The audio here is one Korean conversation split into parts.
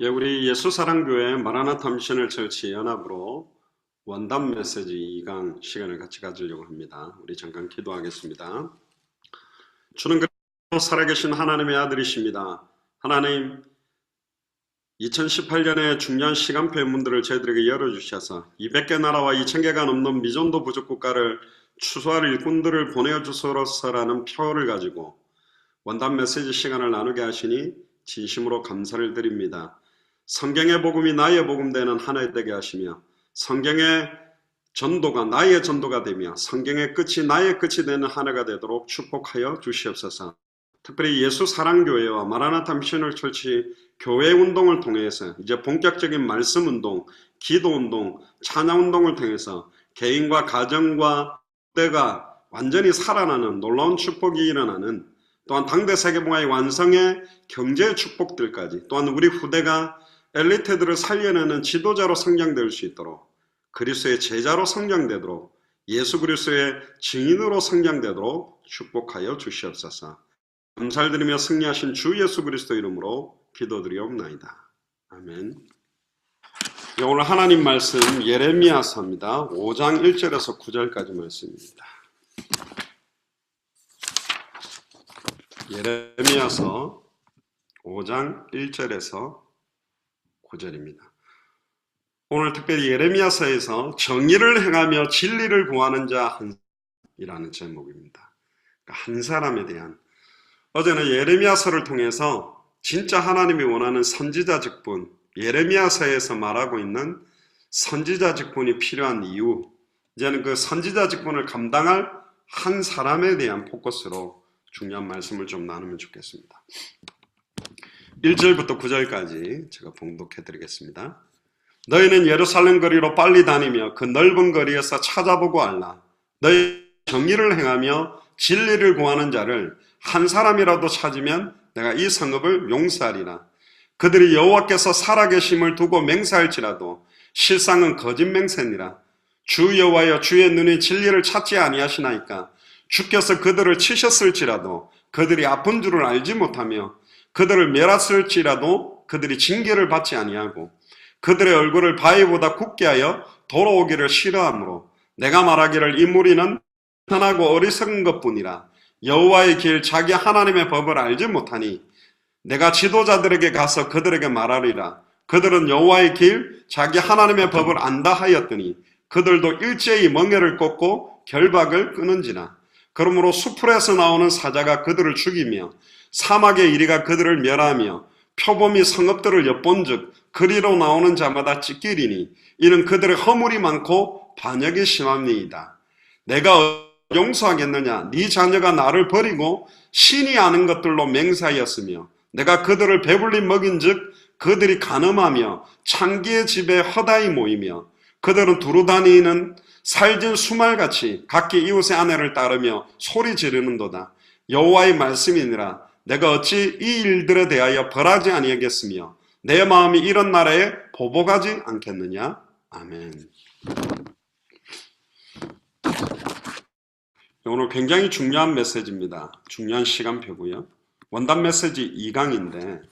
예, 우리 예수사랑교회 마라나타 미셔널 처치 연합으로 원단 메시지 2강 시간을 같이 가지려고 합니다. 우리 잠깐 기도하겠습니다. 주는 그리스도 살아계신 하나님의 아들이십니다. 하나님, 2018년에 중요한 시간표의 문들을 저희들에게 열어주셔서 200개 나라와 2000개가 넘는 미전도 부족 국가를 추수할 일꾼들을 보내주소서라는 표를 가지고 원단 메시지 시간을 나누게 하시니 진심으로 감사를 드립니다. 성경의 복음이 나의 복음 되는 한 해 되게 하시며 성경의 전도가 나의 전도가 되며 성경의 끝이 나의 끝이 되는 한 해가 되도록 축복하여 주시옵소서. 특별히 예수사랑교회와 마라나타 미셔널 처치 교회 운동을 통해서 이제 본격적인 말씀 운동, 기도 운동, 찬양 운동을 통해서 개인과 가정과 때가 완전히 살아나는 놀라운 축복이 일어나는, 또한 당대 세계봉화의 완성의 경제 축복들까지, 또한 우리 후대가 엘리트들을 살려내는 지도자로 성장될 수 있도록, 그리스도의 제자로 성장되도록, 예수 그리스도의 증인으로 성장되도록 축복하여 주시옵소서. 감사를 드리며 승리하신 주 예수 그리스도 이름으로 기도드리옵나이다. 아멘. 오늘 하나님 말씀 예레미야서입니다. 5장 1절에서 9절까지 말씀입니다. 예레미야서 5장 1절에서 9절입니다. 오늘 특별히 예레미야서에서 정의를 행하며 진리를 구하는 자 한이라는 제목입니다. 한 사람에 대한, 어제는 예레미야서를 통해서 진짜 하나님이 원하는 선지자 직분, 예레미야서에서 말하고 있는 선지자 직분이 필요한 이유, 이제는 그 선지자 직분을 감당할 한 사람에 대한 포커스로 중요한 말씀을 좀 나누면 좋겠습니다. 1절부터 9절까지 제가 봉독해 드리겠습니다. 너희는 예루살렘 거리로 빨리 다니며 그 넓은 거리에서 찾아보고 알라. 너희 정의를 행하며 진리를 구하는 자를 한 사람이라도 찾으면 내가 이 성읍을 용서하리라. 그들이 여호와께서 살아계심을 두고 맹세할지라도 실상은 거짓 맹세니라. 주 여호와여, 주의 눈이 진리를 찾지 아니하시나이까. 주께서 그들을 치셨을지라도 그들이 아픈 줄을 알지 못하며 그들을 멸했을지라도 그들이 징계를 받지 아니하고 그들의 얼굴을 바위보다 굳게 하여 돌아오기를 싫어하므로 내가 말하기를 이 무리는 편하고 어리석은 것뿐이라. 여호와의 길 자기 하나님의 법을 알지 못하니 내가 지도자들에게 가서 그들에게 말하리라. 그들은 여호와의 길 자기 하나님의 법을 안다 하였더니 그들도 일제히 멍에를 꽂고 결박을 끊은지라. 그러므로 수풀에서 나오는 사자가 그들을 죽이며 사막의 이리가 그들을 멸하며 표범이 성읍들을 엿본즉 그리로 나오는 자마다 찢기리니 이는 그들의 허물이 많고 반역이 심함이니이다. 내가 용서하겠느냐? 네 자녀가 나를 버리고 신이 아는 것들로 맹세하였으며 내가 그들을 배불리 먹인즉 그들이 간음하며 창기의 집에 허다히 모이며 그들은 두루 다니는 살진 수말같이 각기 이웃의 아내를 따르며 소리 지르는도다. 여호와의 말씀이니라. 내가 어찌 이 일들에 대하여 벌하지 아니하겠으며 내 마음이 이런 나라에 보복하지 않겠느냐? 아멘. 오늘 굉장히 중요한 메시지입니다. 중요한 시간표고요. 원단 메시지 2강인데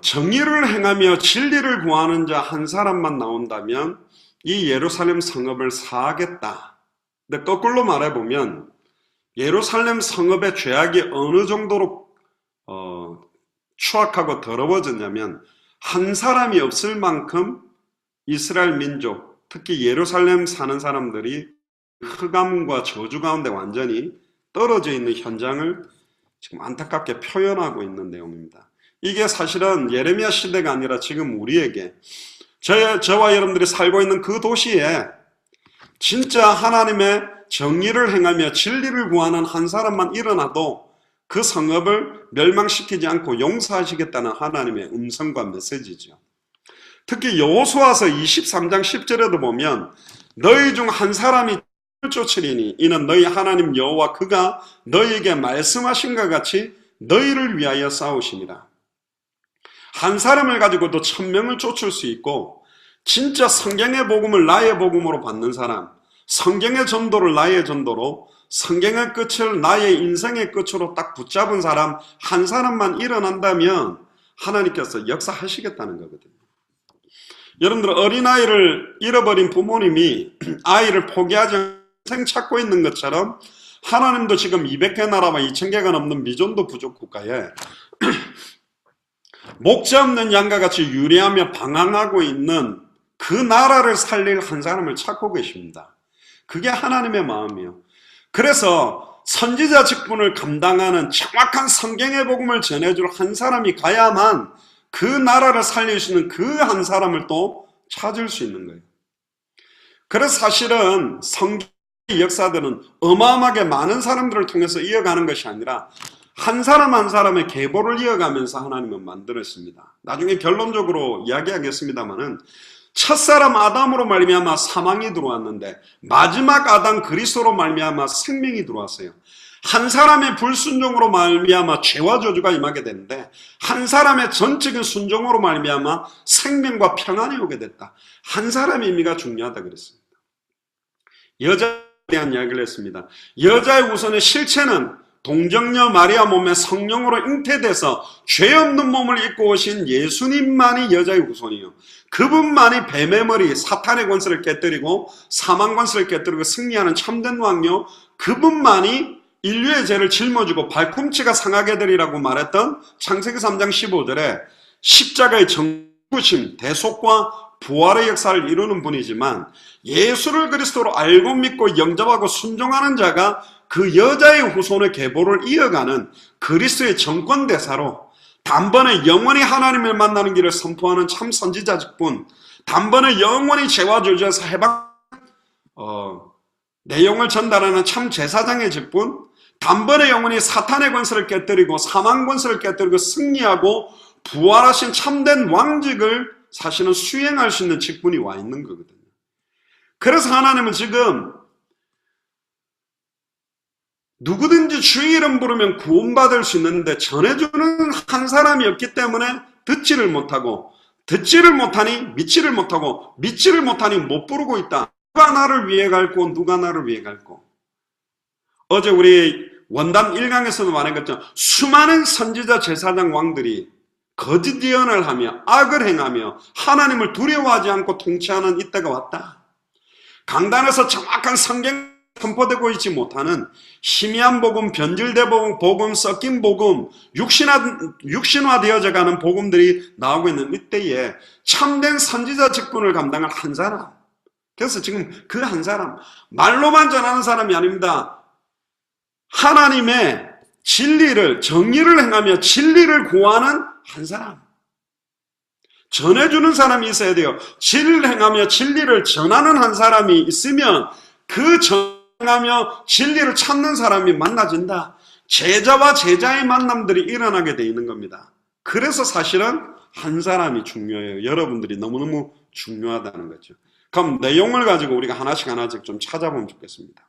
정의를 행하며 진리를 구하는 자 한 사람만 나온다면 이 예루살렘 성읍을 사하겠다. 근데 거꾸로 말해보면 예루살렘 성읍의 죄악이 어느 정도로 추악하고 더러워졌냐면 한 사람이 없을 만큼 이스라엘 민족, 특히 예루살렘 사는 사람들이 흑암과 저주 가운데 완전히 떨어져 있는 현장을 지금 안타깝게 표현하고 있는 내용입니다. 이게 사실은 예레미야 시대가 아니라 지금 우리에게, 저와 여러분들이 살고 있는 그 도시에 진짜 하나님의 정의를 행하며 진리를 구하는 한 사람만 일어나도 그 성읍을 멸망시키지 않고 용서하시겠다는 하나님의 음성과 메시지죠. 특히 여호수아서 23장 10절에도 보면 너희 중 한 사람이 쫓으리니 이는 너희 하나님 여호와 그가 너희에게 말씀하신 것 같이 너희를 위하여 싸우시니라. 한 사람을 가지고도 1000명을 쫓을 수 있고 진짜 성경의 복음을 나의 복음으로 받는 사람, 성경의 전도를 나의 전도로, 성경의 끝을 나의 인생의 끝으로 딱 붙잡은 사람 한 사람만 일어난다면 하나님께서 역사하시겠다는 거거든요. 여러분들 어린아이를 잃어버린 부모님이 아이를 포기하지 않고 생 찾고 있는 것처럼 하나님도 지금 200개 나라와 2000개가 넘는 미존도 부족 국가에 목자 없는 양과 같이 유리하며 방황하고 있는 그 나라를 살릴 한 사람을 찾고 계십니다. 그게 하나님의 마음이에요. 그래서 선지자 직분을 감당하는 정확한 성경의 복음을 전해줄 한 사람이 가야만 그 나라를 살릴 수 있는 그 한 사람을 또 찾을 수 있는 거예요. 그래서 사실은 성경의 역사들은 어마어마하게 많은 사람들을 통해서 이어가는 것이 아니라 한 사람 한 사람의 계보를 이어가면서 하나님은 만들었습니다. 나중에 결론적으로 이야기하겠습니다만은 첫사람 아담으로 말미암아 사망이 들어왔는데 마지막 아담 그리스도로 말미암아 생명이 들어왔어요. 한 사람의 불순종으로 말미암아 죄와 저주가 임하게 되는데 한 사람의 전적인 순종으로 말미암아 생명과 평안이 오게 됐다. 한 사람의 의미가 중요하다 그랬습니다. 여자에 대한 이야기를 했습니다. 여자의 우선의 실체는 동정녀 마리아 몸에 성령으로 잉태돼서 죄 없는 몸을 입고 오신 예수님만이 여자의 후손이에요. 그분만이 뱀의 머리 사탄의 권세를 깨뜨리고 사망 권세를 깨뜨리고 승리하는 참된 왕요, 그분만이 인류의 죄를 짊어지고 발꿈치가 상하게 되리라고 말했던 창세기 3장 15절에 십자가의 정부심, 대속과 부활의 역사를 이루는 분이지만 예수를 그리스도로 알고 믿고 영접하고 순종하는 자가 그 여자의 후손의 계보를 이어가는 그리스도의 정권대사로 단번에 영원히 하나님을 만나는 길을 선포하는 참 선지자 직분, 단번에 영원히 죄와 저주에서 해방 내용을 전달하는 참 제사장의 직분, 단번에 영원히 사탄의 권세를 깨뜨리고 사망 권세를 깨뜨리고 승리하고 부활하신 참된 왕직을 사실은 수행할 수 있는 직분이 와 있는 거거든요. 그래서 하나님은 지금 누구든지 주의 이름 부르면 구원받을 수 있는데 전해주는 한 사람이 없기 때문에 듣지를 못하고, 듣지를 못하니 믿지를 못하고, 믿지를 못하니 못 부르고 있다. 누가 나를 위해 갈고 누가 나를 위해 갈고. 어제 우리 원담 1강에서도 말했겠죠. 수많은 선지자 제사장 왕들이 거짓 예언을 하며 악을 행하며 하나님을 두려워하지 않고 통치하는 이때가 왔다. 강단에서 정확한 성경 선포되고 있지 못하는 희미한 복음, 변질된 복음, 섞인 복음, 육신화되어져 가는 복음들이 나오고 있는 이때에 참된 선지자 직분을 감당할 한 사람, 그래서 지금 그 한 사람, 말로만 전하는 사람이 아닙니다. 하나님의 진리를, 정의를 행하며 진리를 구하는 한 사람, 전해주는 사람이 있어야 돼요. 진리를 행하며 진리를 전하는 한 사람이 있으면 그 전하며 진리를 찾는 사람이 만나진다. 제자와 제자의 만남들이 일어나게 돼 있는 겁니다. 그래서 사실은 한 사람이 중요해요. 여러분들이 너무너무 중요하다는 거죠. 그럼 내용을 가지고 우리가 하나씩 좀 찾아보면 좋겠습니다.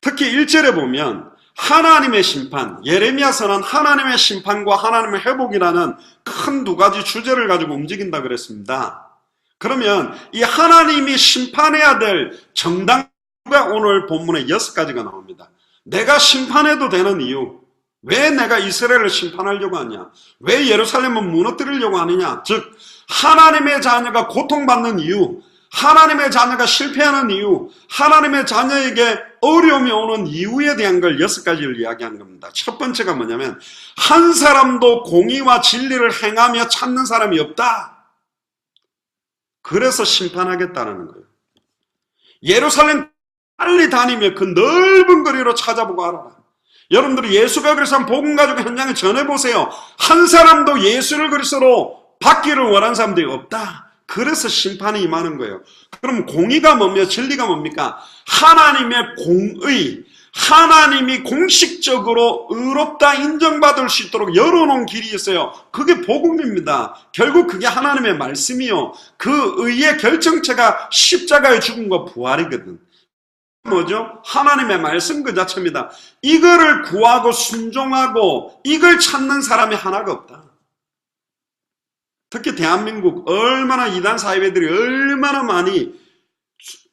특히 1절에 보면 하나님의 심판, 예레미야서는 하나님의 심판과 하나님의 회복이라는 큰 두 가지 주제를 가지고 움직인다 그랬습니다. 그러면 이 하나님이 심판해야 될 정당가 오늘 본문에 6가지가 나옵니다. 내가 심판해도 되는 이유, 왜 내가 이스라엘을 심판하려고 하냐, 왜 예루살렘을 무너뜨리려고 하느냐, 즉 하나님의 자녀가 고통받는 이유, 하나님의 자녀가 실패하는 이유, 하나님의 자녀에게 어려움이 오는 이유에 대한 걸 6가지를 이야기하는 겁니다. 첫 번째가 뭐냐면 한 사람도 공의와 진리를 행하며 찾는 사람이 없다. 그래서 심판하겠다는 거예요. 예루살렘 빨리 다니며 그 넓은 거리로 찾아보고 알아라. 여러분들이 예수가 그리스도는 복음 가지고 현장에 전해보세요. 한 사람도 예수를 그리스도로 받기를 원하는 사람들이 없다. 그래서 심판이 임하는 거예요. 그럼 공의가 뭡니까? 진리가 뭡니까? 하나님의 공의, 하나님이 공식적으로 의롭다 인정받을 수 있도록 열어놓은 길이 있어요. 그게 복음입니다. 결국 그게 하나님의 말씀이요. 그 의의 결정체가 십자가의 죽음과 부활이거든. 뭐죠? 하나님의 말씀 그 자체입니다. 이거를 구하고 순종하고 이걸 찾는 사람이 하나가 없다. 특히 대한민국 얼마나 이단 사회배들이 얼마나 많이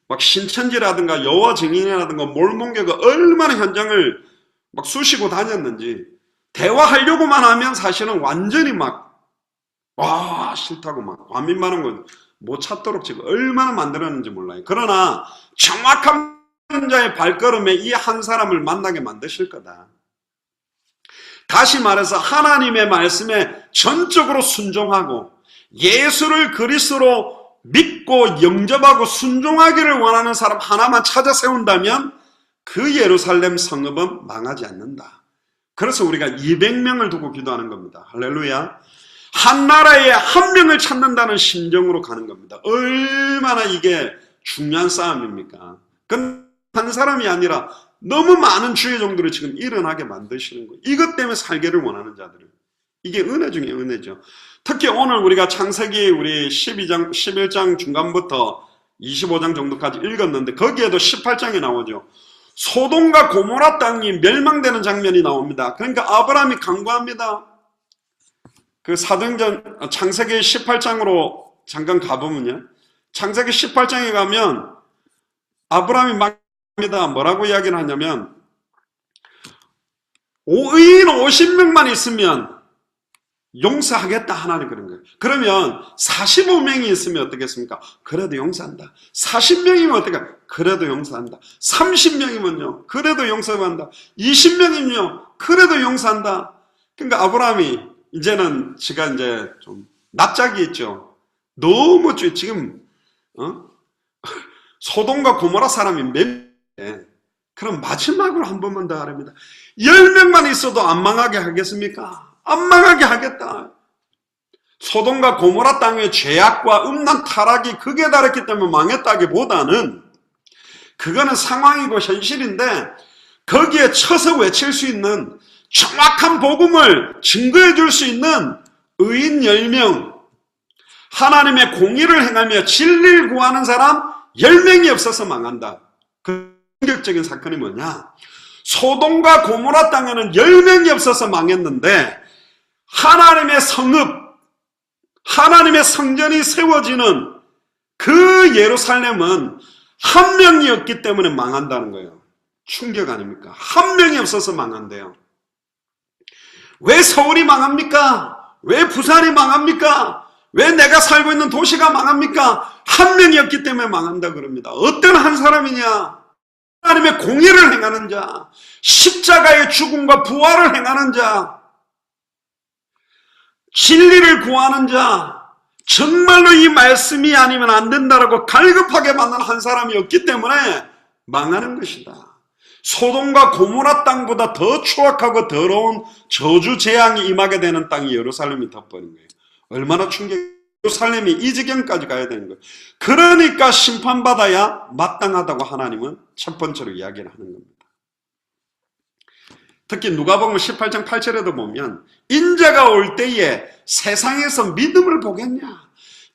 막 신천지라든가 여호와 증인이라든가 몰몬교가 얼마나 현장을 막 쑤시고 다녔는지 대화하려고만 하면 사실은 완전히 싫다고 과민반응 못 찾도록 지금 얼마나 만들었는지 몰라요. 그러나 정확한 자의 발걸음에 이 한 사람을 만나게 만드실 거다. 다시 말해서 하나님의 말씀에 전적으로 순종하고 예수를 그리스도로 믿고 영접하고 순종하기를 원하는 사람 하나만 찾아 세운다면 그 예루살렘 성읍은 망하지 않는다. 그래서 우리가 200명을 두고 기도하는 겁니다. 할렐루야. 한 나라에 한 명을 찾는다는 심정으로 가는 겁니다. 얼마나 이게 중요한 싸움입니까? 그건 한 사람이 아니라 너무 많은 주의 종들을 지금 일어나게 만드시는 거예요. 이것 때문에 살기를 원하는 자들은. 이게 은혜 중에 은혜죠. 특히 오늘 우리가 창세기 우리 11장 중간부터 25장 정도까지 읽었는데 거기에도 18장에 나오죠. 소돔과 고모라 땅이 멸망되는 장면이 나옵니다. 그러니까 아브라함이 강구합니다. 그 사도행전 창세기 18장으로 잠깐 가보면요. 창세기 18장에 가면 아브라함이 막 합니다. 뭐라고 이야기를 하냐면 의인 50명만 있으면 용서하겠다 하나님 그런 거예요. 그러면 45명이 있으면 어떻겠습니까? 그래도 용서한다. 40명이면 어떻게? 그래도 용서한다. 30명이면요. 그래도 용서한다. 20명이면요. 그래도 용서한다. 그러니까 아브라함이 이제는 제가 이제 좀 납작이 있죠. 너무 지금 소돔과 고모라 사람이 그럼 마지막으로 한 번만 더 하랍니다. 10명만 있어도 안 망하게 하겠습니까? 안 망하게 하겠다. 소돔과 고모라 땅의 죄악과 음란 타락이 극에 달했기 때문에 망했다기보다는 그거는 상황이고 현실인데 거기에 쳐서 외칠 수 있는 정확한 복음을 증거해 줄 수 있는 의인 10명, 하나님의 공의를 행하며 진리를 구하는 사람 10명이 없어서 망한다. 그 충격적인 사건이 뭐냐? 소돔과 고모라 땅에는 10명이 없어서 망했는데 하나님의 성읍, 하나님의 성전이 세워지는 그 예루살렘은 한 명이 없기 때문에 망한다는 거예요. 충격 아닙니까? 한 명이 없어서 망한대요. 왜 서울이 망합니까? 왜 부산이 망합니까? 왜 내가 살고 있는 도시가 망합니까? 한 명이 없기 때문에 망한다 그럽니다. 어떤 한 사람이냐? 하나님의 공의를 행하는 자, 십자가의 죽음과 부활을 행하는 자, 진리를 구하는 자, 정말로 이 말씀이 아니면 안 된다라고 갈급하게 만난 한 사람이 없기 때문에 망하는 것이다. 소돔과 고모라 땅보다 더 추악하고 더러운 저주 재앙이 임하게 되는 땅이 예루살렘이 덮어버린 거예요. 얼마나 예루살렘이 이 지경까지 가야 되는 거예요. 그러니까 심판받아야 마땅하다고 하나님은 첫 번째로 이야기를 하는 겁니다. 특히 누가복음 18장 8절에도 보면 인자가 올 때에 세상에서 믿음을 보겠냐?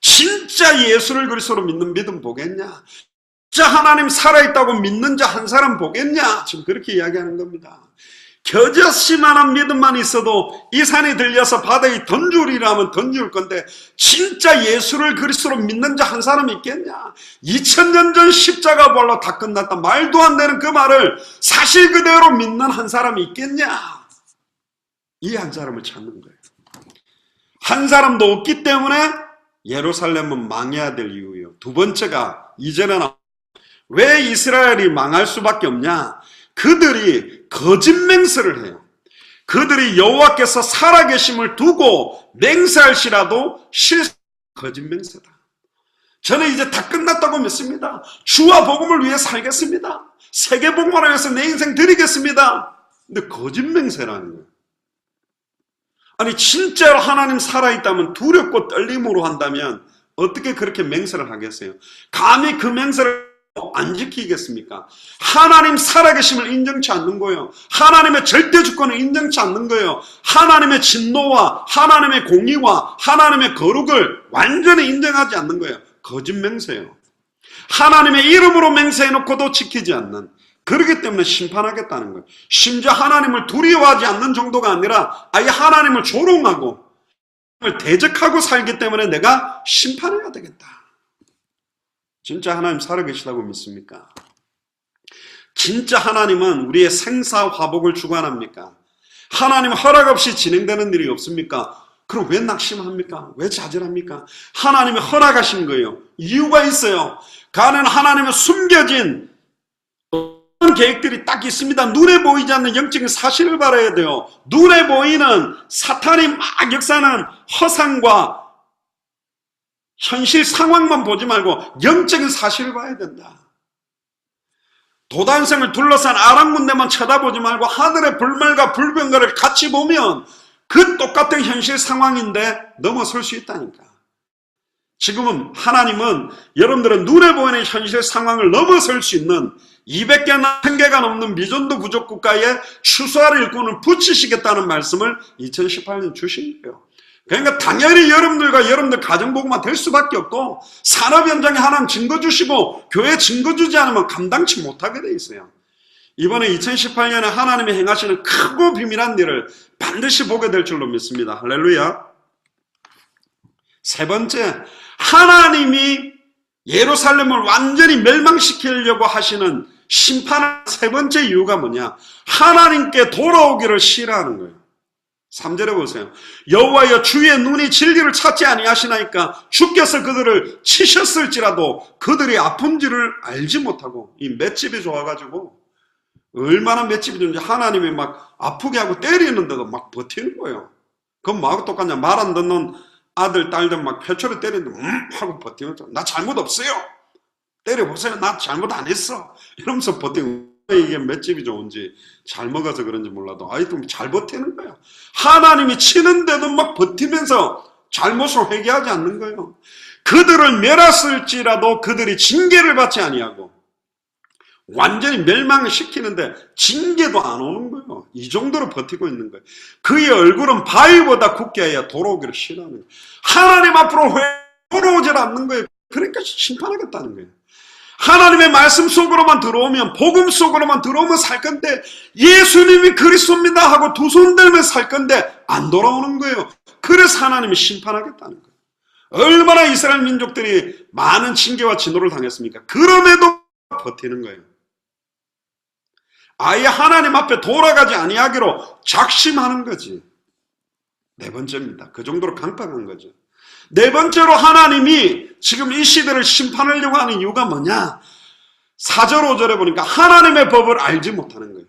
진짜 예수를 그리스도로 믿는 믿음 보겠냐? 진짜 하나님 살아있다고 믿는 자 한 사람 보겠냐? 지금 그렇게 이야기하는 겁니다. 겨자씨만한 믿음만 있어도 이 산에 들려서 바다에 던주리라면 던질 건데 진짜 예수를 그리스도로 믿는 자 한 사람이 있겠냐? 2000년 전 십자가 벌로 다 끝났다. 말도 안 되는 그 말을 사실 그대로 믿는 한 사람이 있겠냐? 이 한 사람을 찾는 거예요. 한 사람도 없기 때문에 예루살렘은 망해야 될 이유예요. 두 번째가 이제는 왜 이스라엘이 망할 수밖에 없냐? 그들이 거짓 맹세를 해요. 그들이 여호와께서 살아계심을 두고 맹세할지라도 거짓 맹세다. 저는 이제 다 끝났다고 믿습니다. 주와 복음을 위해 살겠습니다. 세계 복음을 위해서 내 인생 드리겠습니다. 근데 거짓 맹세라는 거예요. 아니 진짜로 하나님 살아있다면 두렵고 떨림으로 한다면 어떻게 그렇게 맹세를 하겠어요? 감히 그 맹세를 안 지키겠습니까? 하나님 살아계심을 인정치 않는 거예요. 하나님의 절대 주권을 인정치 않는 거예요. 하나님의 진노와 하나님의 공의와 하나님의 거룩을 완전히 인정하지 않는 거예요. 거짓 맹세예요. 하나님의 이름으로 맹세해놓고도 지키지 않는, 그렇기 때문에 심판하겠다는 거예요. 심지어 하나님을 두려워하지 않는 정도가 아니라 아예 하나님을 조롱하고 대적하고 살기 때문에 내가 심판해야 되겠다. 진짜 하나님 살아계시다고 믿습니까? 진짜 하나님은 우리의 생사 화복을 주관합니까? 하나님 허락 없이 진행되는 일이 없습니까? 그럼 왜 낙심합니까? 왜 좌절합니까? 하나님이 허락하신 거예요. 이유가 있어요. 가는 하나님의 숨겨진 계획들이 딱 있습니다. 눈에 보이지 않는 영적인 사실을 바라야 돼요. 눈에 보이는 사탄이 막 역사하는 허상과 현실 상황만 보지 말고 영적인 사실을 봐야 된다. 도단성을 둘러싼 아랑군대만 쳐다보지 말고 하늘의 불말과 불병거를 같이 보면 그 똑같은 현실 상황인데 넘어설 수 있다니까. 지금은 하나님은 여러분들은 눈에 보이는 현실 상황을 넘어설 수 있는 200개나 1000개가 넘는 미전도 부족 국가에 추수할 일꾼을 붙이시겠다는 말씀을 2018년 주신 거예요. 그러니까 당연히 여러분들과 여러분들 가정복음화 될 수밖에 없고, 산업 현장에 하나님 증거 주시고 교회 증거 주지 않으면 감당치 못하게 돼 있어요. 이번에 2018년에 하나님이 행하시는 크고 비밀한 일을 반드시 보게 될 줄로 믿습니다. 할렐루야. 세 번째, 하나님이 예루살렘을 완전히 멸망시키려고 하시는 심판의 세 번째 이유가 뭐냐? 하나님께 돌아오기를 싫어하는 거예요. 3절에 보세요. 여호와여 주의 눈이 진리를 찾지 아니하시나이까 주께서 그들을 치셨을지라도 그들이 아픈지를 알지 못하고. 이 맷집이 좋아가지고 얼마나 맷집이 좋은지 하나님이 막 아프게 하고 때리는데도 막 버티는 거예요. 그건 뭐하고 똑같냐? 말 안 듣는 아들 딸들 막 표초를 때리는데 하고 버티는 거죠. 나 잘못 없어요. 때려보세요. 나 잘못 안 했어. 이러면서 버티는. 이게 맷집이 좋은지 잘 먹어서 그런지 몰라도 아이들 잘 버티는 거예요. 하나님이 치는데도 막 버티면서 잘못을 회개하지 않는 거예요. 그들을 멸했을지라도 그들이 징계를 받지 아니하고, 완전히 멸망을 시키는데 징계도 안 오는 거예요. 이 정도로 버티고 있는 거예요. 그의 얼굴은 바위보다 굳게 해야 돌아오기를 싫어하는 거예요. 하나님 앞으로 돌아오질 않는 거예요. 그러니까 심판하겠다는 거예요. 하나님의 말씀 속으로만 들어오면, 복음 속으로만 들어오면 살 건데, 예수님이 그리스도입니다 하고 두 손 들면 살 건데 안 돌아오는 거예요. 그래서 하나님이 심판하겠다는 거예요. 얼마나 이스라엘 민족들이 많은 징계와 진노를 당했습니까? 그럼에도 버티는 거예요. 아예 하나님 앞에 돌아가지 아니하기로 작심하는 거지. 네 번째입니다. 그 정도로 강팍한 거죠. 네 번째로 하나님이 지금 이 시대를 심판하려고 하는 이유가 뭐냐? 4절 5절에 보니까 하나님의 법을 알지 못하는 거예요.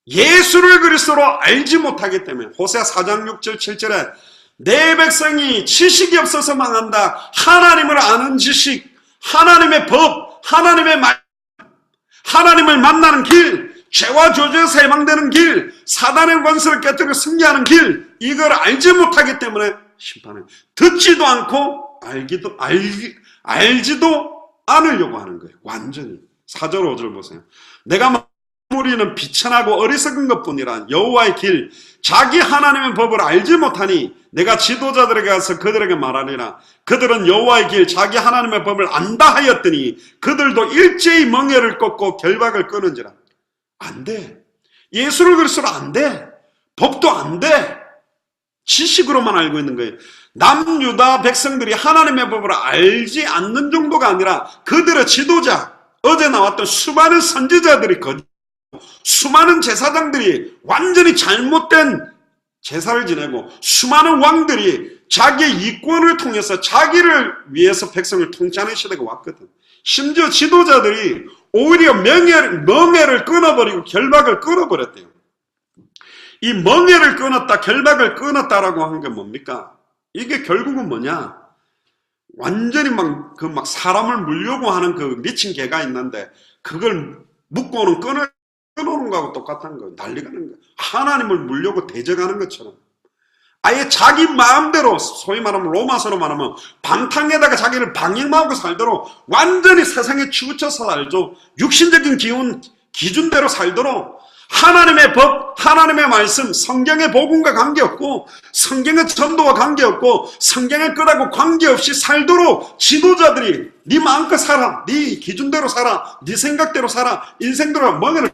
예수를 그리스도로 알지 못하기 때문에. 호세아 4장 6절 7절에 내 백성이 지식이 없어서 망한다. 하나님을 아는 지식, 하나님의 법, 하나님의 말, 하나님을 만나는 길, 죄와 저주에서 해방되는 길, 사단의 권세를 깨뜨려 승리하는 길, 이걸 알지 못하기 때문에 심판을 듣지도 않고 알지도 않으려고 하는 거예요. 완전히. 4절 5절 보세요. 내가 우리는 비천하고 어리석은 것뿐이라 여호와의 길, 자기 하나님의 법을 알지 못하니 내가 지도자들에게 가서 그들에게 말하리라. 그들은 여호와의 길, 자기 하나님의 법을 안다 하였더니 그들도 일제히 멍에를 꺾고 결박을 끊은지라. 안 돼. 예수를 그리스도로 안 돼. 법도 안 돼. 지식으로만 알고 있는 거예요. 남유다 백성들이 하나님의 법을 알지 않는 정도가 아니라 그들의 지도자, 어제 나왔던 수많은 선지자들이, 수많은 제사장들이 완전히 잘못된 제사를 지내고, 수많은 왕들이 자기의 이권을 통해서 자기를 위해서 백성을 통치하는 시대가 왔거든. 심지어 지도자들이 오히려 멍에를 끊어버리고 결박을 끊어버렸대요. 이 멍에를 끊었다, 결박을 끊었다라고 하는 게 뭡니까? 이게 결국은 뭐냐? 완전히 막 사람을 물려고 하는 그 미친 개가 있는데, 그걸 묶고는 끊어놓는 거하고 똑같은 거예요. 난리가 나는 거예요. 하나님을 물려고 대적하는 것처럼. 아예 자기 마음대로, 소위 말하면 로마서로 말하면 방탕에다가 자기를 방임하고 살도록 완전히 세상에 치우쳐서 살죠. 육신적인 기준대로 살도록 하나님의 법, 하나님의 말씀, 성경의 복음과 관계없고 성경의 전도와 관계없고 성경의 끝하고 관계없이 살도록 지도자들이 네 마음껏 살아, 네 기준대로 살아, 네 생각대로 살아, 인생대로 멍해를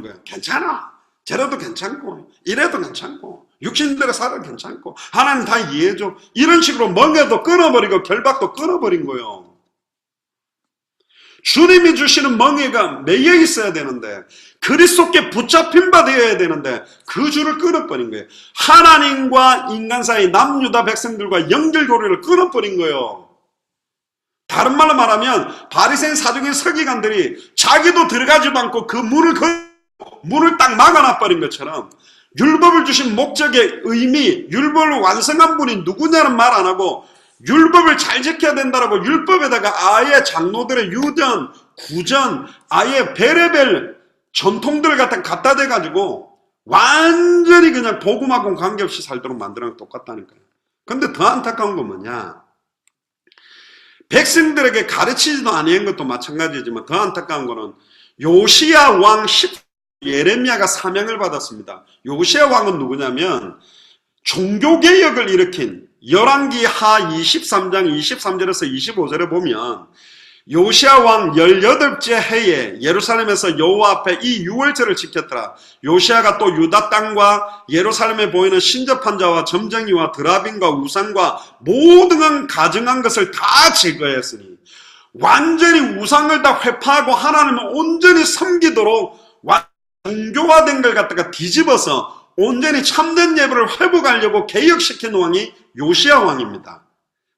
거야. 괜찮아. 저래도 괜찮고 이래도 괜찮고 육신대로 살아도 괜찮고 하나님 다 이해해줘. 이런 식으로 멍에도 끊어버리고 결박도 끊어버린 거예요. 주님이 주시는 멍에가 매여 있어야 되는데, 그리스도께 붙잡힌 바 되어야 되는데 그 줄을 끊어버린 거예요. 하나님과 인간 사이 남유다 백성들과 연결고리를 끊어버린 거예요. 다른 말로 말하면 바리새인 사두개인 서기관들이 자기도 들어가지도 않고 그 문을 딱 막아놔버린 것처럼 율법을 주신 목적의 의미, 율법을 완성한 분이 누구냐는 말 안 하고 율법을 잘 지켜야 된다라고 율법에다가 아예 장로들의 유전, 구전, 아예 베레벨 전통들을 갖다 대가지고 완전히 그냥 복음하고는 관계없이 살도록 만드는 건 똑같다니까요. 근데 더 안타까운 건 뭐냐? 백성들에게 가르치지도 아니한 것도 마찬가지지만 더 안타까운 거는 요시야 왕 10 예레미야가 사명을 받았습니다. 요시야 왕은 누구냐면 종교개혁을 일으킨 열왕기 하 23장 23절에서 25절에 보면 요시야 왕 18째 해에 예루살렘에서 여호와 앞에 이 유월절을 지켰더라. 요시야가 또 유다 땅과 예루살렘에 보이는 신접한 자와 점쟁이와 드라빈과 우상과 모든 가증한 것을 다 제거했으니 완전히 우상을 다 회파하고 하나님을 온전히 섬기도록 종교화된 걸 갖다가 뒤집어서 온전히 참된 예배를 회복하려고 개혁시킨 왕이 요시야 왕입니다.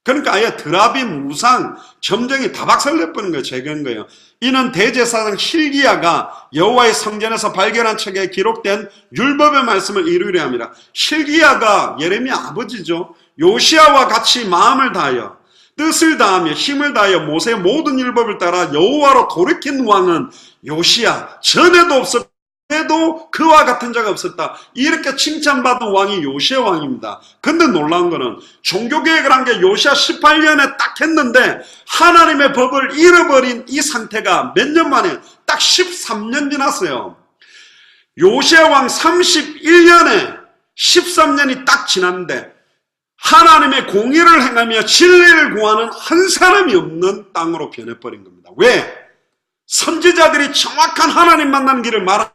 그러니까 아예 드라빔, 우상, 점쟁이 다 박살내버린 거예요. 제거한 거예요. 이는 대제사장 hil기야가 여호와의 성전에서 발견한 책에 기록된 율법의 말씀을 이루려 함이라. hil기야가 예레미야 아버지죠. 요시야와 같이 마음을 다하여 뜻을 다하며 힘을 다하여 모세의 모든 율법을 따라 여호와로 돌이킨 왕은 요시야, 전에도 없었고 에도 그와 같은 자가 없었다. 이렇게 칭찬받은 왕이 요시야 왕입니다. 근데 놀라운 거는 종교개혁을 한 게 요시야 18년에 딱 했는데 하나님의 법을 잃어버린 이 상태가 몇 년 만에 딱 13년 지났어요. 요시야 왕 31년에 13년이 딱 지났는데 하나님의 공의를 행하며 진리를 구하는 한 사람이 없는 땅으로 변해버린 겁니다. 왜? 선지자들이 정확한 하나님 만나는 길을 말하는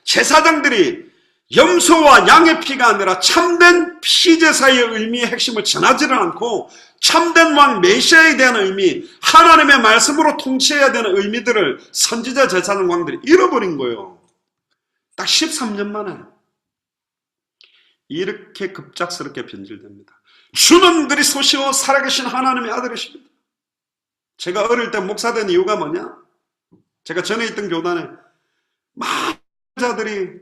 제사장들이 염소와 양의 피가 아니라 참된 피제사의 의미의 핵심을 전하지를 않고 참된 왕 메시아에 대한 의미, 하나님의 말씀으로 통치해야 되는 의미들을 선지자 제사장 왕들이 잃어버린 거예요. 딱 13년 만에 이렇게 급작스럽게 변질됩니다. 주는 그리스도시요 살아계신 하나님의 아들이십니다. 제가 어릴 때 목사된 이유가 뭐냐? 제가 전에 있던 교단에 자들이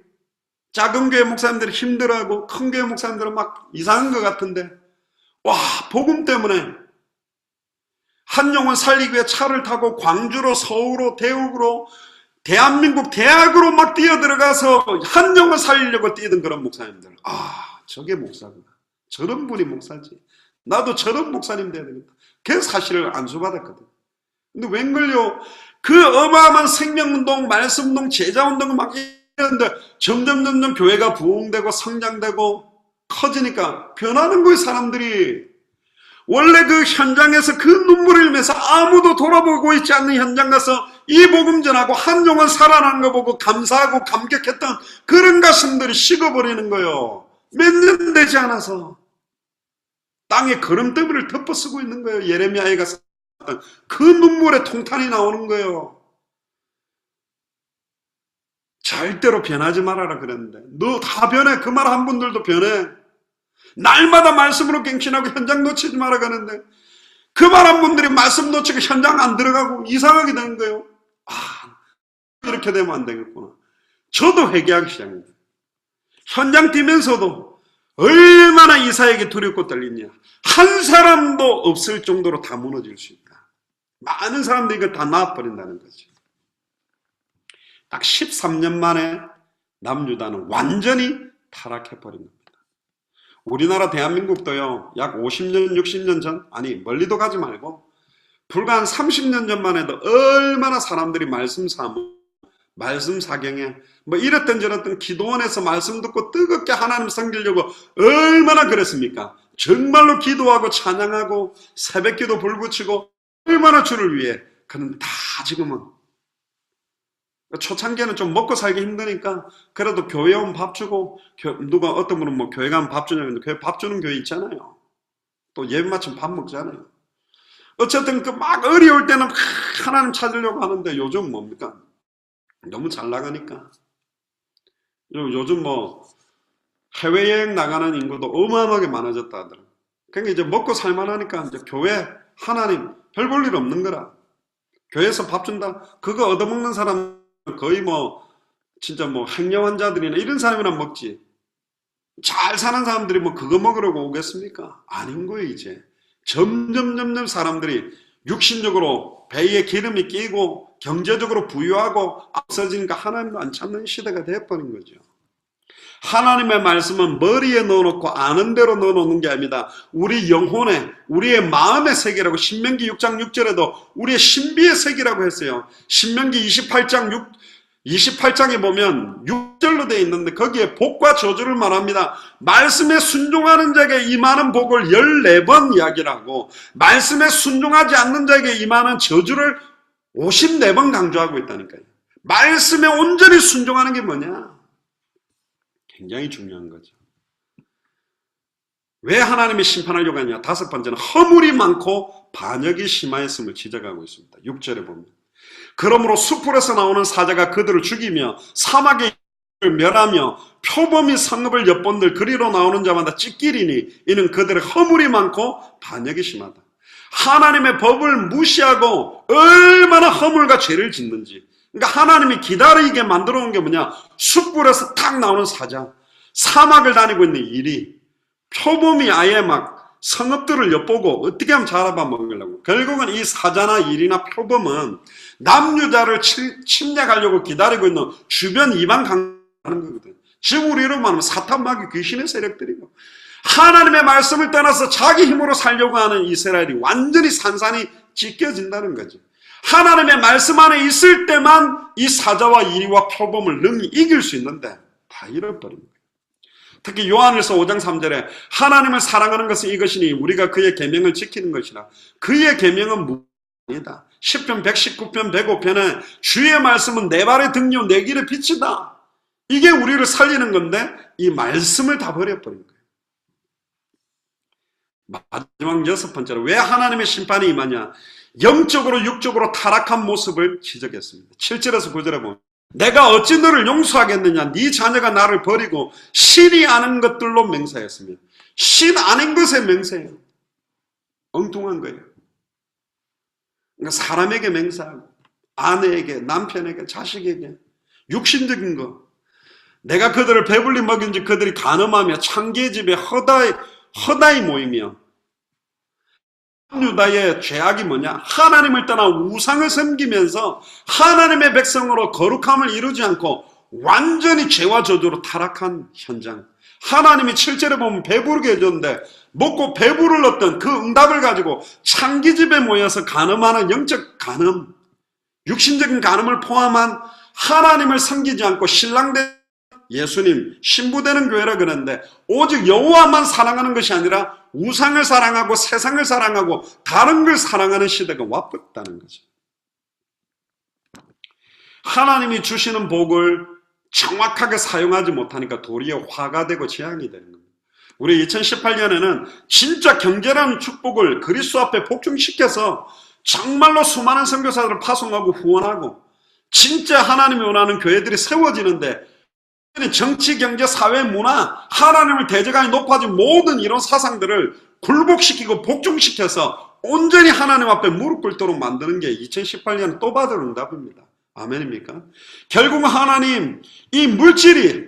작은 교회 목사님들이 힘들어하고 큰 교회 목사님들은 막 이상한 것 같은데 와 복음 때문에 한 영혼 살리기 위해 차를 타고 광주로 서울로 대구로 대한민국 대학으로 막 뛰어들어가서 한 영혼 살리려고 뛰던 그런 목사님들. 아 저게 목사구나. 저런 분이 목사지. 나도 저런 목사님 돼야 되겠다. 그래서 사실을 안수받았거든. 근데 웬걸요 그 어마어마한 생명운동 말씀운동 제자운동을 막 그런데 점점 교회가 부흥되고 성장되고 커지니까 변하는 거예요. 사람들이 원래 그 현장에서 그 눈물을 흘리면서 아무도 돌아보고 있지 않는 현장 가서 이 복음 전하고 한 영혼 살아나는 거 보고 감사하고 감격했던 그런 가슴들이 식어버리는 거예요. 몇 년 되지 않아서 땅에 거름더미를 덮어쓰고 있는 거예요. 예레미야에 가서 그 눈물에 통탄이 나오는 거예요. 절대로 변하지 말아라 그랬는데 너 다 변해. 그 말 한 분들도 변해. 날마다 말씀으로 갱신하고 현장 놓치지 마라 그러는데 그 말 한 분들이 말씀 놓치고 현장 안 들어가고 이상하게 되는 거예요. 아 이렇게 되면 안 되겠구나. 저도 회개하기 시작합니다. 현장 뛰면서도 얼마나 이사에게 두렵고 떨리냐. 한 사람도 없을 정도로 다 무너질 수 있다. 많은 사람들이 이거 다 나와버린다는 거죠. 딱 13년 만에 남유다는 완전히 타락해버린 겁니다. 우리나라 대한민국도요, 약 50년, 60년 전, 아니, 멀리도 가지 말고, 불과 한 30년 전만 해도 얼마나 사람들이 말씀 사모, 말씀 사경에, 뭐 이랬던 저랬던 기도원에서 말씀 듣고 뜨겁게 하나님 섬기려고 얼마나 그랬습니까? 정말로 기도하고 찬양하고 새벽 기도 불붙이고 얼마나 주를 위해. 그런데 다 지금은 초창기에는 좀 먹고 살기 힘드니까 그래도 교회 오면 밥 주고 누가 어떤 분은 뭐 교회 가면 밥 주냐고 했는데 교회 밥 주는 교회 있잖아요. 또 예배 마치면 밥 먹잖아요. 어쨌든 그 막 어려울 때는 막 하나님 찾으려고 하는데 요즘 뭡니까? 너무 잘 나가니까. 요즘 뭐 해외여행 나가는 인구도 어마어마하게 많아졌다 하더라고요. 그러니까 이제 먹고 살만하니까 이제 교회, 하나님 별 볼 일 없는 거라. 교회에서 밥 준다. 그거 얻어먹는 사람 거의 뭐 진짜 뭐 행여환자들이나 이런 사람이랑 먹지. 잘 사는 사람들이 뭐 그거 먹으려고 오겠습니까? 아닌 거예요 이제. 점점 사람들이 육신적으로 배에 기름이 끼고 경제적으로 부유하고 앞서지니까 하나님도 안 찾는 시대가 되어버린 거죠. 하나님의 말씀은 머리에 넣어놓고 아는 대로 넣어놓는 게 아닙니다. 우리 영혼에, 우리의 마음의 세계라고 신명기 6장 6절에도 우리의 신비의 세계라고 했어요. 신명기 28장에 보면 6절로 되어 있는데 거기에 복과 저주를 말합니다. 말씀에 순종하는 자에게 임하는 복을 14번 이야기를 하고 말씀에 순종하지 않는 자에게 임하는 저주를 54번 강조하고 있다니까요. 말씀에 온전히 순종하는 게 뭐냐? 굉장히 중요한 거죠. 왜 하나님이 심판하려고 하냐? 다섯 번째는 허물이 많고 반역이 심하였음을 지적하고 있습니다. 6절에 보면 그러므로 숲풀에서 나오는 사자가 그들을 죽이며 사막에 멸하며 표범이 성읍을 엿본들 그리로 나오는 자마다 찢기리니 이는 그들의 허물이 많고 반역이 심하다. 하나님의 법을 무시하고 얼마나 허물과 죄를 짓는지. 그러니까 하나님이 기다리게 만들어 놓은 게 뭐냐? 숯불에서 탁 나오는 사자, 사막을 다니고 있는 이리, 표범이 아예 막 성읍들을 엿보고 어떻게 하면 잡아먹으려고. 결국은 이 사자나 이리나 표범은 남유다를 침략하려고 기다리고 있는 주변 이방 강하는 거거든. 지금 우리로 말하면 사탄 마귀 귀신의 세력들이고 하나님의 말씀을 떠나서 자기 힘으로 살려고 하는 이스라엘이 완전히 산산이 찢겨진다는 거죠. 하나님의 말씀 안에 있을 때만 이 사자와 이리와 표범을 능히 이길 수 있는데 다 잃어버린 거예요. 특히 요한일서 5장 3절에 하나님을 사랑하는 것은 이것이니 우리가 그의 계명을 지키는 것이라. 그의 계명은 무엇이다. 시편 119편 105편에 주의 말씀은 내 발의 등이요 내 길의 빛이다. 이게 우리를 살리는 건데 이 말씀을 다 버려버린 거예요. 마지막 여섯 번째로 왜 하나님의 심판이 임하냐? 영적으로 육적으로 타락한 모습을 지적했습니다. 7절에서 9절에 보면 내가 어찌 너를 용서하겠느냐? 네 자녀가 나를 버리고 신이 아는 것들로 맹세했으며 신 아는 것에 맹세해요. 엉뚱한 거예요. 그러니까 사람에게 맹세하고 아내에게 남편에게 자식에게 육신적인 거 내가 그들을 배불리 먹인지 그들이 간음하며 창기의 집에 허다히 모이며 유다의 죄악이 뭐냐? 하나님을 떠나 우상을 섬기면서 하나님의 백성으로 거룩함을 이루지 않고 완전히 죄와 저주로 타락한 현장. 하나님이 7절에 보면 배부르게 해줬는데 먹고 배부를었던 그 응답을 가지고 창기집에 모여서 간음하는 영적 간음, 육신적인 간음을 포함한 하나님을 섬기지 않고 신랑된 예수님, 신부되는 교회라 그러는데 오직 여호와만 사랑하는 것이 아니라 우상을 사랑하고 세상을 사랑하고 다른 걸 사랑하는 시대가 와버렸다는 거죠. 하나님이 주시는 복을 정확하게 사용하지 못하니까 도리어 화가 되고 재앙이 되는 겁니다. 우리 2018년에는 진짜 경제라는 축복을 그리스도 앞에 복종시켜서 정말로 수많은 선교사들을 파송하고 후원하고 진짜 하나님이 원하는 교회들이 세워지는데 정치, 경제, 사회, 문화, 하나님을 대적하니 높아진 모든 이런 사상들을 굴복시키고 복종시켜서 온전히 하나님 앞에 무릎 꿇도록 만드는 게 2018년에 또 받을 응답입니다. 아멘입니까? 결국은 하나님, 이 물질이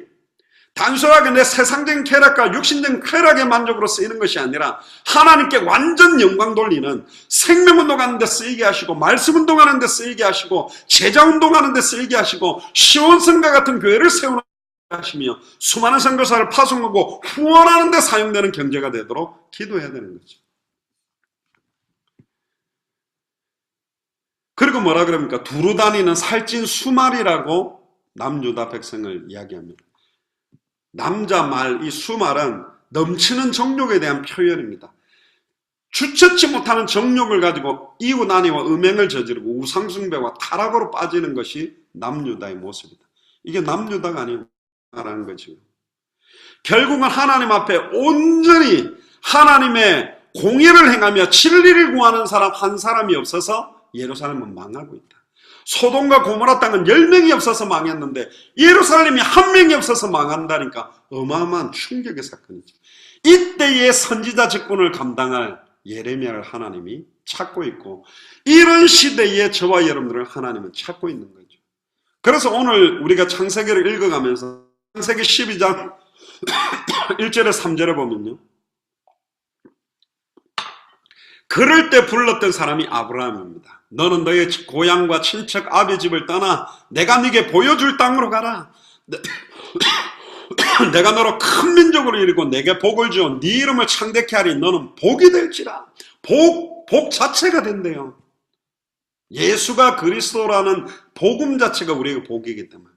단순하게 내 세상적인 쾌락과 육신적인 쾌락의 만족으로 쓰이는 것이 아니라 하나님께 완전 영광 돌리는 생명운동하는 데 쓰이게 하시고 말씀운동하는 데 쓰이게 하시고 제자운동하는 데 쓰이게 하시고 시온성과 같은 교회를 세우는 하시며 수많은 선교사를 파송하고 후원하는 데 사용되는 경제가 되도록 기도해야 되는 거죠. 그리고 뭐라 그럽니까? 두루 다니는 살찐 수말이라고 남유다 백성을 이야기합니다. 남자 말, 이 수말은 넘치는 정욕에 대한 표현입니다. 주체치 못하는 정욕을 가지고 이웃 안위와 음행을 저지르고 우상숭배와 타락으로 빠지는 것이 남유다의 모습이다. 이게 남유다가 아니고 라는 거죠. 결국은 하나님 앞에 온전히 하나님의 공의를 행하며 진리를 구하는 사람 한 사람이 없어서 예루살렘은 망하고 있다. 소돔과 고모라 땅은 10명이 없어서 망했는데 예루살렘이 1명이 없어서 망한다니까 어마어마한 충격의 사건이죠. 이때의 선지자 직분을 감당할 예레미야를 하나님이 찾고 있고, 이런 시대에 저와 여러분들을 하나님은 찾고 있는 거죠. 그래서 오늘 우리가 창세기를 읽어가면서 창세기 12장 1절에 3절에 보면요, 그럴 때 불렀던 사람이 아브라함입니다. 너는 너의 고향과 친척 아비 집을 떠나 내가 네게 보여줄 땅으로 가라. 내가 너로 큰 민족으로 이루고 내게 복을 주어 네 이름을 창대케 하리. 너는 복이 될지라. 복 자체가 된대요. 예수가 그리스도라는 복음 자체가 우리에게 복이기 때문에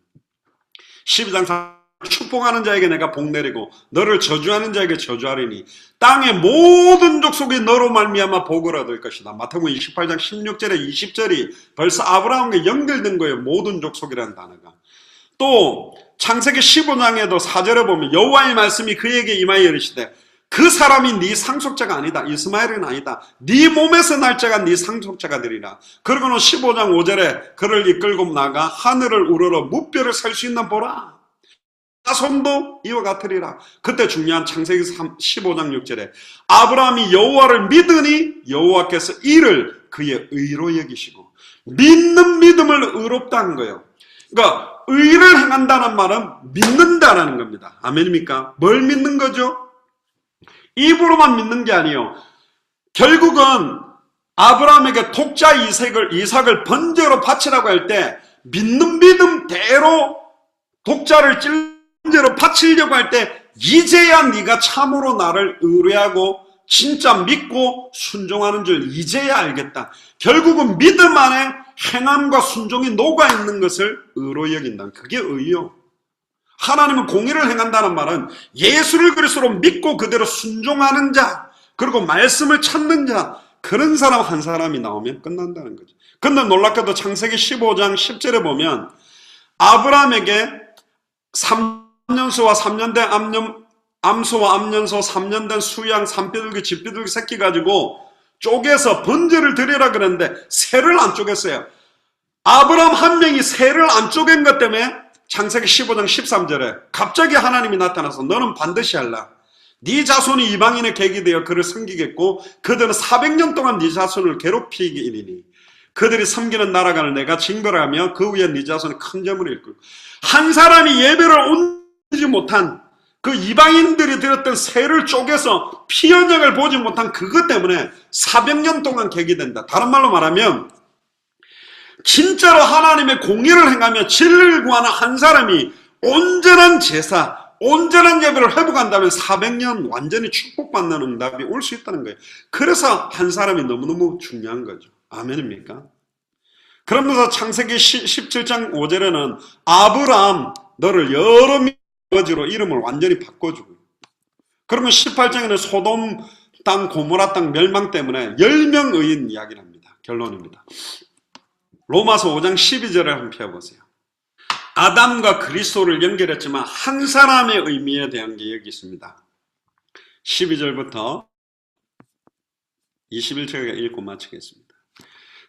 12장 4 축복하는 자에게 내가 복 내리고 너를 저주하는 자에게 저주하리니 땅의 모든 족속이 너로 말미암아 복을 얻을 것이다. 마태복음 28장 16절에 20절이 벌써 아브라함과 연결된 거예요. 모든 족속이라는 단어가. 또 창세기 15장에도 4절에 보면 여호와의 말씀이 그에게 임하여 이르시되 그 사람이 네 상속자가 아니다. 이스마엘은 아니다. 네 몸에서 날 자가 네 상속자가 되리라. 그러고는 15장 5절에 그를 이끌고 나가 하늘을 우러러 무뼈를 살 수 있는 보라. 자손도 이와 같으리라. 그때 중요한 창세기 15장 6절에 아브라함이 여호와를 믿으니 여호와께서 이를 그의 의로 여기시고, 믿는 믿음을 의롭다는 거예요. 그러니까 의를 행한다는 말은 믿는다라는 겁니다. 아멘입니까? 뭘 믿는 거죠? 입으로만 믿는 게 아니에요. 결국은 아브라함에게 독자 이삭을 번제로 바치라고 할 때 믿는 믿음대로 독자를 번제로 바치려고 할 때 이제야 네가 참으로 나를 의뢰하고 진짜 믿고 순종하는 줄 이제야 알겠다. 결국은 믿음 안에 행함과 순종이 녹아있는 것을 의로 여긴다. 그게 의요. 하나님은 공의를 행한다는 말은 예수를 그리스도로 믿고 그대로 순종하는 자, 그리고 말씀을 찾는 자, 그런 사람 한 사람이 나오면 끝난다는 거죠. 근데 놀랍게도 창세기 15장 10절에 보면 아브라함에게 3년소와 3년 된 암소와 암년소, 3년 된 수양, 3삐둘기, 집삐둘기 새끼 가지고 쪼개서 번제를 드리라 그랬는데 새를 안 쪼갰어요. 아브라함 한 명이 새를 안 쪼갠 것 때문에 창세기 15장 13절에 갑자기 하나님이 나타나서 너는 반드시 할라. 네 자손이 이방인의 객이 되어 그를 섬기겠고 그들은 400년 동안 네 자손을 괴롭히리니 그들이 섬기는 나라간을 내가 징벌하며 그 위에 네 자손이 큰 점을 일끌고. 한 사람이 예배를 온전히 못한 그 이방인들이 드렸던 새를 쪼개서 피연약을 보지 못한 그것 때문에 400년 동안 객이 된다. 다른 말로 말하면 진짜로 하나님의 공의를 행하며 진리를 구하는 한 사람이 온전한 제사, 온전한 예배를 회복한다면 400년 완전히 축복받는 응답이 올 수 있다는 거예요. 그래서 한 사람이 너무너무 중요한 거죠. 아멘입니까? 그러면서 창세기 17장 5절에는 아브라함 너를 여러 아버지로 이름을 완전히 바꿔주고, 그러면 18장에는 소돔 땅 고모라 땅 멸망 때문에 10명 의인 이야기를 합니다. 결론입니다. 로마서 5장 12절을 한번 펴보세요. 아담과 그리스도를 연결했지만 한 사람의 의미에 대한 게 여기 있습니다. 12절부터 21절까지 읽고 마치겠습니다.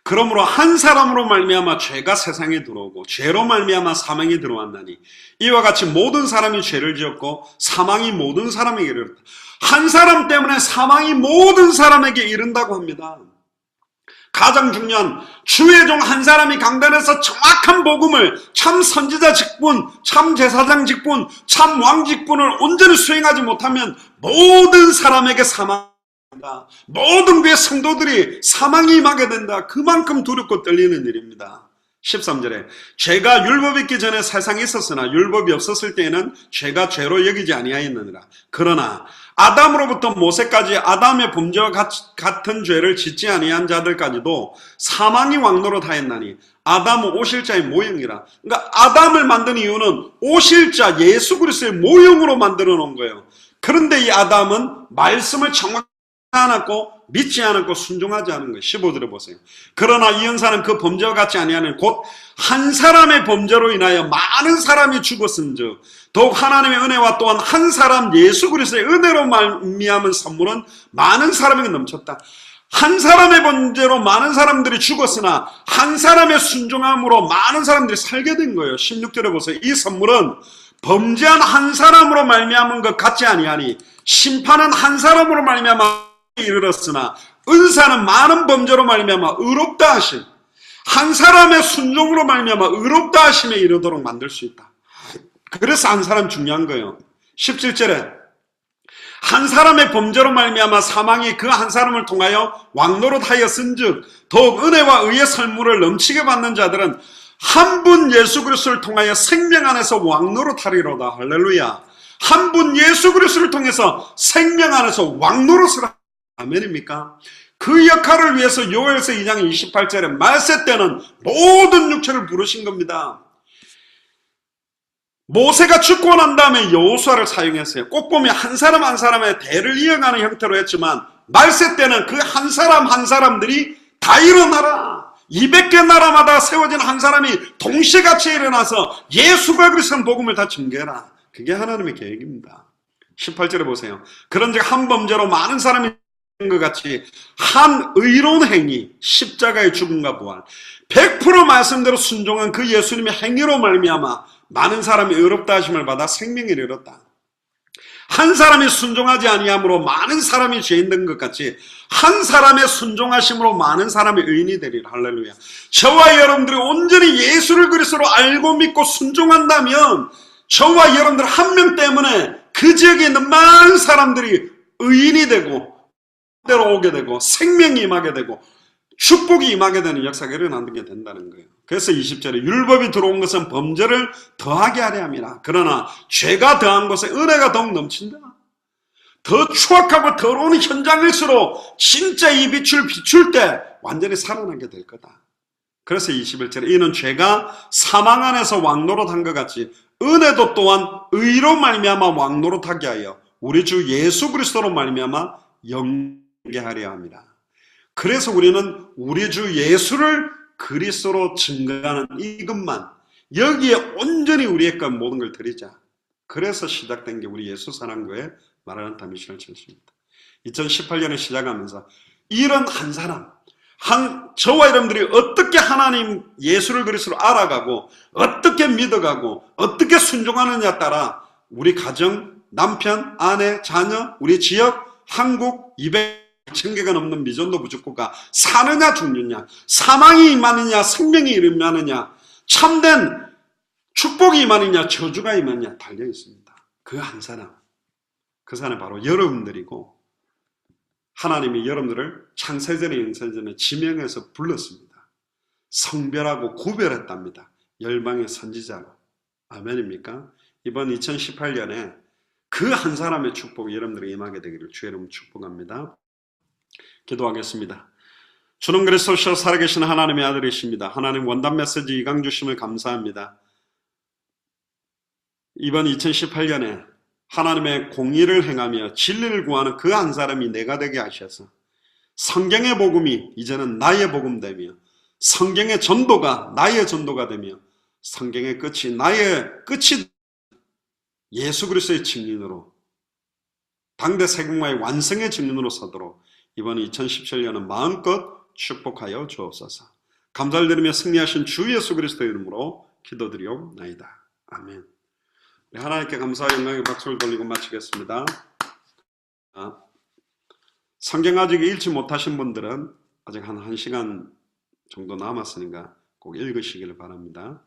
그러므로 한 사람으로 말미암아 죄가 세상에 들어오고 죄로 말미암아 사망이 들어왔나니 이와 같이 모든 사람이 죄를 지었고 사망이 모든 사람에게 이르렀다. 한 사람 때문에 사망이 모든 사람에게 이른다고 합니다. 가장 중요한 주의 종 한 사람이 강단에서 정확한 복음을, 참 선지자 직분, 참 제사장 직분, 참 왕 직분을 온전히 수행하지 못하면 모든 사람에게 사망, 모든 교회 성도들이 사망이 임하게 된다. 그만큼 두렵고 떨리는 일입니다. 13절에 죄가 율법이 있기 전에 세상에 있었으나 율법이 없었을 때에는 죄가 죄로 여기지 아니하였느니라. 그러나 아담으로부터 모세까지 아담의 범죄와 같은 죄를 짓지 아니한 자들까지도 사망이 왕노릇하였나니 아담은 오실자의 모형이라. 그러니까 아담을 만든 이유는 오실자 예수 그리스도의 모형으로 만들어 놓은 거예요. 그런데 이 아담은 말씀을 정확히 않았고 믿지 않고 순종하지 않은 거예요. 15 들어보세요. 그러나 이 형사는 그 범죄와 같지 아니하는 곧 한 사람의 범죄로 인하여 많은 사람이 죽었은즉 더욱 하나님의 은혜와 또한 한 사람 예수 그리스도의 은혜로 말미암은 선물은 많은 사람에게 넘쳤다. 한 사람의 범죄로 많은 사람들이 죽었으나 한 사람의 순종함으로 많은 사람들이 살게 된 거예요. 16절에 보세요. 이 선물은 범죄한 한 사람으로 말미암은 것 같지 아니하니 심판은 한 사람으로 말미암아 이르렀으나 은사는 많은 범죄로 말미암아 의롭다 하심, 한 사람의 순종으로 말미암아 의롭다 하심에 이르도록 만들 수 있다. 그래서 한 사람 중요한 거예요. 17절에 한 사람의 범죄로 말미암아 사망이 그 한 사람을 통하여 왕노릇하였은즉 더욱 은혜와 의의 선물을 넘치게 받는 자들은 한 분 예수 그리스도를 통하여 생명 안에서 왕노릇하리로다. 할렐루야. 한 분 예수 그리스도를 통해서 생명 안에서 왕노릇을 아멘입니까? 그 역할을 위해서 요엘서 2장 28절에 말세 때는 모든 육체를 부르신 겁니다. 모세가 죽고 난 다음에 여호수아를 사용했어요. 꼭 보면 한 사람 한 사람의 대를 이어가는 형태로 했지만 말세 때는 그 한 사람 한 사람들이 다 일어나라. 200개 나라마다 세워진 한 사람이 동시에 같이 일어나서 예수가 그리스도의 복음을 다 증거해라. 그게 하나님의 계획입니다. 18절에 보세요. 그런즉 한 범죄로 많은 사람이 것 같이 한 의로운 행위, 십자가의 죽음과 부활, 100% 말씀대로 순종한 그 예수님의 행위로 말미암아 많은 사람이 의롭다 하심을 받아 생명에 이르렀다. 한 사람이 순종하지 아니함으로 많은 사람이 죄인 된 것 같이 한 사람의 순종하심으로 많은 사람이 의인이 되리라. 할렐루야. 저와 여러분들이 온전히 예수를 그리스도로 알고 믿고 순종한다면 저와 여러분들 한 명 때문에 그 지역에 있는 많은 사람들이 의인이 되고 대로 오게 되고 생명이 임하게 되고 축복이 임하게 되는 역사가 일어나게 된다는 거예요. 그래서 20절에 율법이 들어온 것은 범죄를 더하게 하려 함이라. 그러나 죄가 더한 곳에 은혜가 더욱 넘친다. 더 추악하고 더러운 현장일수록 진짜 이 빛을 비출 때 완전히 살아나게 될 거다. 그래서 21절에 이는 죄가 사망 안에서 왕노릇한 것 같이 은혜도 또한 의로 말미암아 왕노릇하게 하여 우리 주 예수 그리스도로 말미암아 영게 하려 합니다. 그래서 우리는 우리 주 예수를 그리스도로 증거하는 이것만 여기에 온전히 우리의 것 모든 걸 드리자. 그래서 시작된 게 우리 예수 사랑교회 마라나타 미션을 철수입니다. 2018년에 시작하면서 이런 한 사람, 저와 여러분들이 어떻게 하나님 예수를 그리스도로 알아가고 어떻게 믿어가고 어떻게 순종하느냐에 따라 우리 가정, 남편, 아내, 자녀, 우리 지역, 한국 200,000개가 넘는 미전도 부족국가 사느냐 죽느냐, 사망이 임하느냐 생명이 임하느냐, 참된 축복이 임하느냐 저주가 임하느냐 달려 있습니다. 그 한 사람, 그 사람이 바로 여러분들이고 하나님이 여러분들을 창세전에 영세전에 지명해서 불렀습니다. 성별하고 구별했답니다. 열방의 선지자로. 아멘입니까? 이번 2018년에 그 한 사람의 축복이 여러분들에게 임하게 되기를 주의 이름으로 축복합니다. 기도하겠습니다. 주는 그리스도시여 살아계신 하나님의 아들이십니다. 하나님 원단 메시지 이강 주심을 감사합니다. 이번 2018년에 하나님의 공의를 행하며 진리를 구하는 그 한 사람이 내가 되게 하셔서 성경의 복음이 이제는 나의 복음 되며 성경의 전도가 나의 전도가 되며 성경의 끝이 나의 끝이 예수 그리스도의 증인으로 당대 세국마의 완성의 증인으로 서도록 이번 2017년은 마음껏 축복하여 주옵소서. 감사를 드리며 승리하신 주 예수 그리스도의 이름으로 기도드리옵나이다. 아멘. 하나님께 감사와 영광의 박수를 돌리고 마치겠습니다. 성경 아직 읽지 못하신 분들은 아직 한 1시간 정도 남았으니까 꼭 읽으시기를 바랍니다.